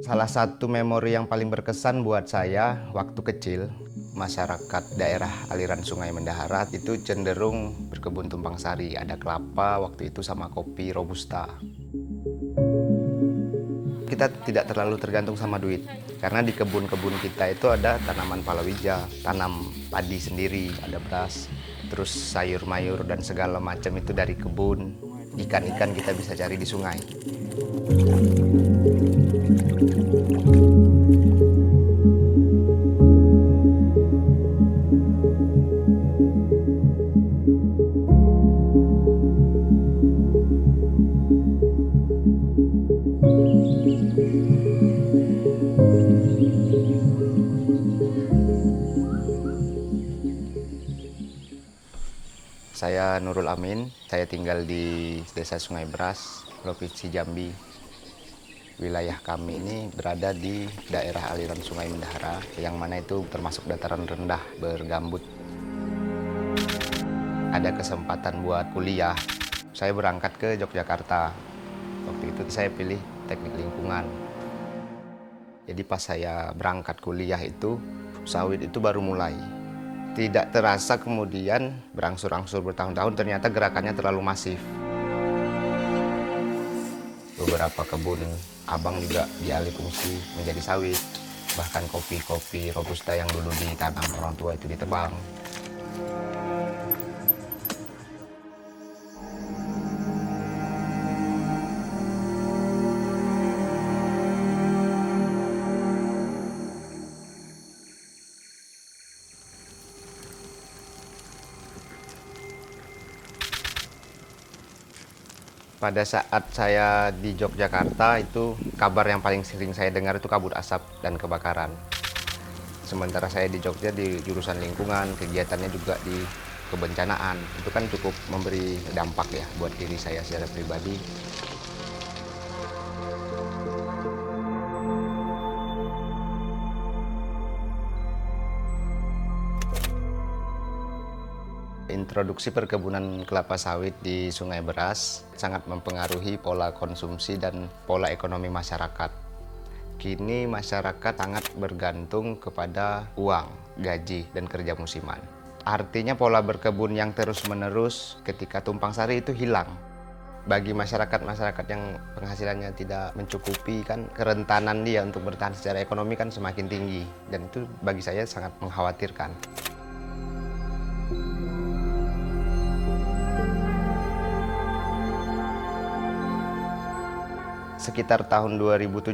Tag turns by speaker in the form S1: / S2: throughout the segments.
S1: Salah satu memori yang paling berkesan buat saya waktu kecil, masyarakat daerah aliran Sungai Mendahara itu cenderung berkebun tumpang sari. Ada kelapa waktu itu sama kopi robusta. Kita tidak terlalu tergantung sama duit, karena di kebun-kebun kita itu ada tanaman palawija, tanam padi sendiri, ada beras, terus sayur mayur dan segala macam itu dari kebun. Ikan-ikan kita bisa cari di sungai. Saya Nurul Amin, saya tinggal di Desa Sungai Beras, Provinsi Jambi. Wilayah kami ini berada di daerah aliran Sungai Mendahara, yang mana itu termasuk dataran rendah bergambut. Ada kesempatan buat kuliah, saya berangkat ke Yogyakarta. Waktu itu saya pilih teknik lingkungan. Jadi pas saya berangkat kuliah itu, sawit itu baru mulai. Tidak terasa kemudian berangsur-angsur bertahun-tahun ternyata gerakannya terlalu masif. Beberapa kebun abang juga dialih fungsi menjadi sawit. Bahkan kopi-kopi robusta yang dulu ditanam orang tua itu ditebang. Pada saat saya di Yogyakarta itu kabar yang paling sering saya dengar itu kabut asap dan kebakaran. Sementara saya di Jogja di jurusan lingkungan, kegiatannya juga di kebencanaan. Itu kan cukup memberi dampak ya buat diri saya secara pribadi. Introduksi perkebunan kelapa sawit di Sungai Beras sangat mempengaruhi pola konsumsi dan pola ekonomi masyarakat. Kini masyarakat sangat bergantung kepada uang, gaji, dan kerja musiman. Artinya pola berkebun yang terus-menerus ketika tumpang sari itu hilang. Bagi masyarakat-masyarakat yang penghasilannya tidak mencukupi, kan kerentanan dia untuk bertahan secara ekonomi kan semakin tinggi. Dan itu bagi saya sangat mengkhawatirkan. Sekitar tahun 2017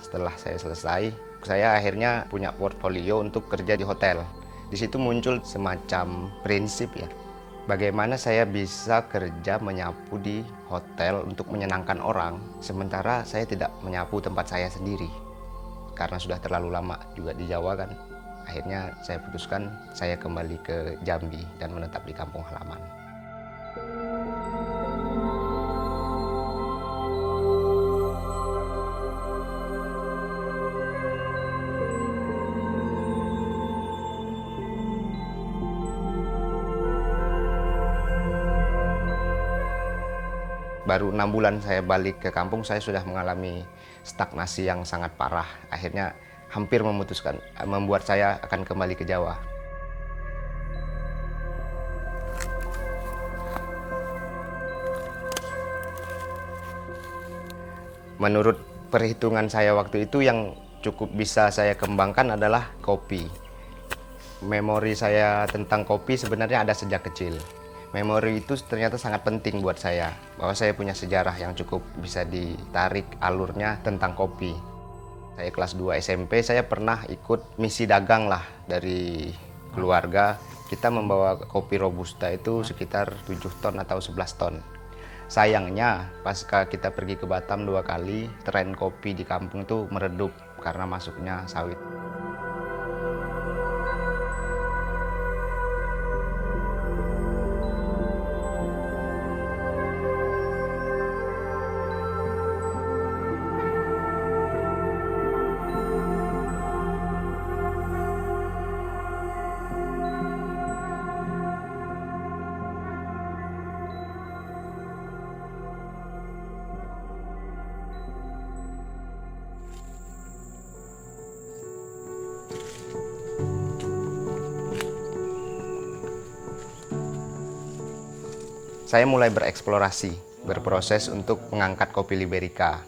S1: setelah saya selesai, saya akhirnya punya portfolio untuk kerja di hotel. Di situ muncul semacam prinsip ya. Bagaimana saya bisa kerja menyapu di hotel untuk menyenangkan orang, sementara saya tidak menyapu tempat saya sendiri. Karena sudah terlalu lama juga di Jawa kan. Akhirnya saya putuskan saya kembali ke Jambi dan menetap di kampung halaman. Baru 6 bulan saya balik ke kampung, saya sudah mengalami stagnasi yang sangat parah. Akhirnya hampir memutuskan, membuat saya akan kembali ke Jawa. Menurut perhitungan saya waktu itu yang cukup bisa saya kembangkan adalah kopi. Memori saya tentang kopi sebenarnya ada sejak kecil. Memori itu ternyata sangat penting buat saya, bahwa saya punya sejarah yang cukup bisa ditarik alurnya tentang kopi. Saya kelas 2 SMP, saya pernah ikut misi dagang lah dari keluarga. Kita membawa kopi robusta itu sekitar 7 ton atau 11 ton. Sayangnya, pasca kita pergi ke Batam 2 kali, tren kopi di kampung itu meredup karena masuknya sawit. saya mulai bereksplorasi, berproses untuk mengangkat kopi Liberica.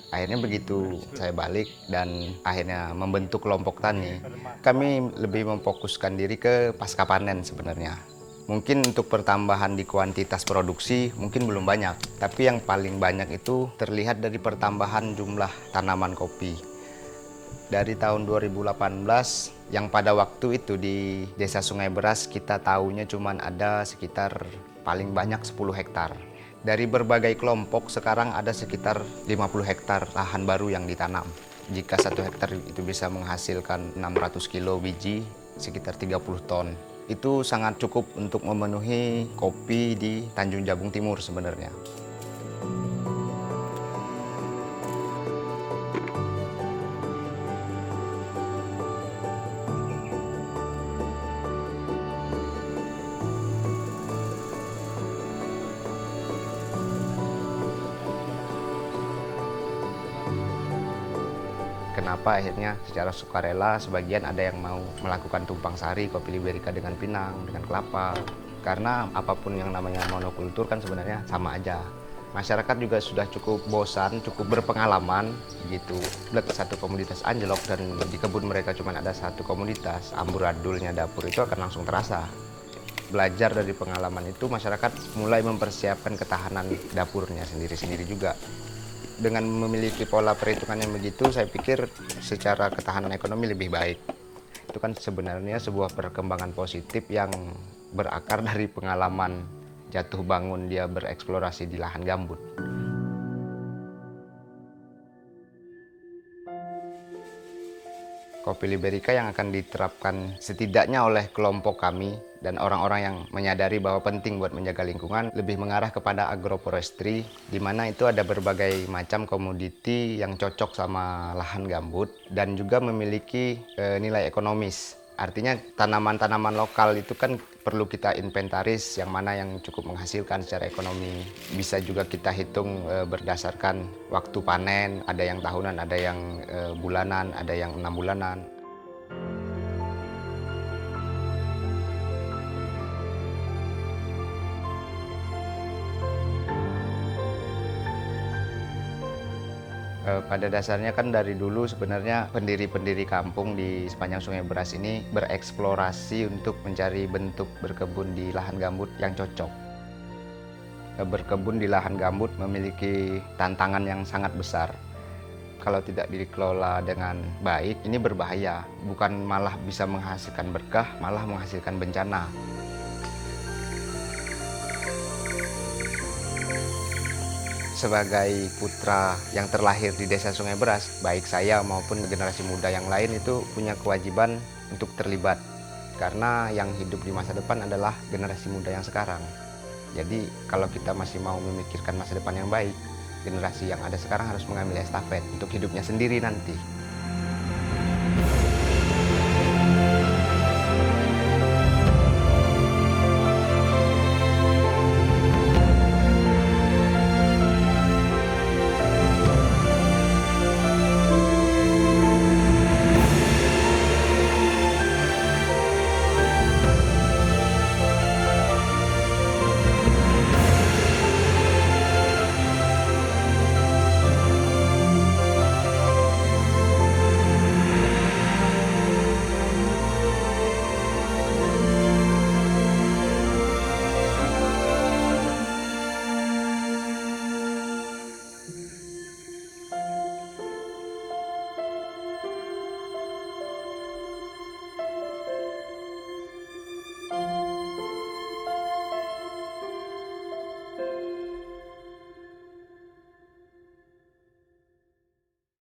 S1: Akhirnya begitu saya balik dan akhirnya membentuk kelompok tani, kami lebih memfokuskan diri ke pasca panen sebenarnya. Mungkin untuk pertambahan di kuantitas produksi mungkin belum banyak, tapi yang paling banyak itu terlihat dari pertambahan jumlah tanaman kopi. Dari tahun 2018 yang pada waktu itu di Desa Sungai Beras kita tahunya cuma ada sekitar paling banyak 10 hektar. Dari berbagai kelompok sekarang ada sekitar 50 hektar lahan baru yang ditanam. Jika 1 hektar itu bisa menghasilkan 600 kilo biji, sekitar 30 ton. Itu sangat cukup untuk memenuhi kopi di Tanjung Jabung Timur sebenarnya. Kenapa akhirnya secara sukarela sebagian ada yang mau melakukan tumpang sari kopi Liberica dengan pinang, dengan kelapa. Karena apapun yang namanya monokultur kan sebenarnya sama aja. Masyarakat juga sudah cukup bosan, cukup berpengalaman gitu. Satu komoditas anjlok dan di kebun mereka cuma ada satu komoditas, amburadulnya dapur itu akan langsung terasa. Belajar dari pengalaman itu masyarakat mulai mempersiapkan ketahanan dapurnya sendiri-sendiri juga. Dengan memiliki pola perhitungan yang begitu, saya pikir secara ketahanan ekonomi lebih baik. Itu kan sebenarnya sebuah perkembangan positif yang berakar dari pengalaman jatuh bangun dia bereksplorasi di lahan gambut. Kopi Liberica yang akan diterapkan setidaknya oleh kelompok kami dan orang-orang yang menyadari bahwa penting buat menjaga lingkungan lebih mengarah kepada agroforestry, di mana itu ada berbagai macam komoditi yang cocok sama lahan gambut dan juga memiliki nilai ekonomis. Artinya tanaman-tanaman lokal itu kan perlu kita inventaris yang mana yang cukup menghasilkan secara ekonomi. Bisa juga kita hitung berdasarkan waktu panen, ada yang tahunan, ada yang bulanan, ada yang 6 bulanan. Pada dasarnya kan dari dulu sebenarnya pendiri-pendiri kampung di sepanjang Sungai Beras ini bereksplorasi untuk mencari bentuk berkebun di lahan gambut yang cocok. Berkebun di lahan gambut memiliki tantangan yang sangat besar. Kalau tidak dikelola dengan baik, ini berbahaya. Bukan malah bisa menghasilkan berkah, malah menghasilkan bencana. Sebagai putra yang terlahir di Desa Sungai Beras, baik saya maupun generasi muda yang lain itu punya kewajiban untuk terlibat. Karena yang hidup di masa depan adalah generasi muda yang sekarang. Jadi kalau kita masih mau memikirkan masa depan yang baik, generasi yang ada sekarang harus mengambil estafet untuk hidupnya sendiri nanti.